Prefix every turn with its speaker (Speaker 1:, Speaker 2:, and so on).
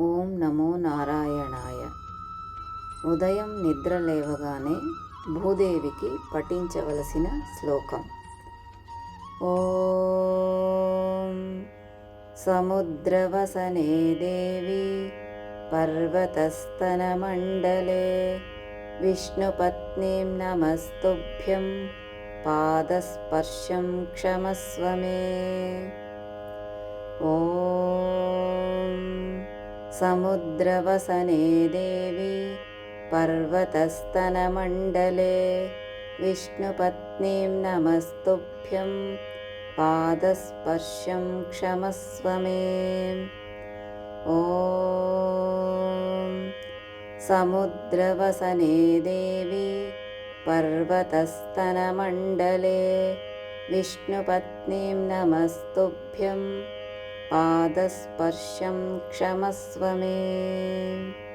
Speaker 1: ఓం నమో నారాయణాయ. ఉదయం నిద్ర లేవగానే భూదేవికి పఠించవలసిన శ్లోకం. ఓం సముద్రవసనే దేవి పర్వతస్తనమండలే విష్ణుపత్నీం నమస్తుభ్యం పాదస్పర్శం క్షమస్వ మే. ఓం సముద్రవసనే దేవి పర్వతస్తనమండలే విష్ణుపత్నీం నమస్తుభ్యం పాదస్పర్శం క్షమస్వ మే. ఓం సముద్రవసనే దేవి పర్వతస్తనమండలే విష్ణుపత్నీం నమస్తుభ్యం పాదస్పర్శం క్షమస్వ మే.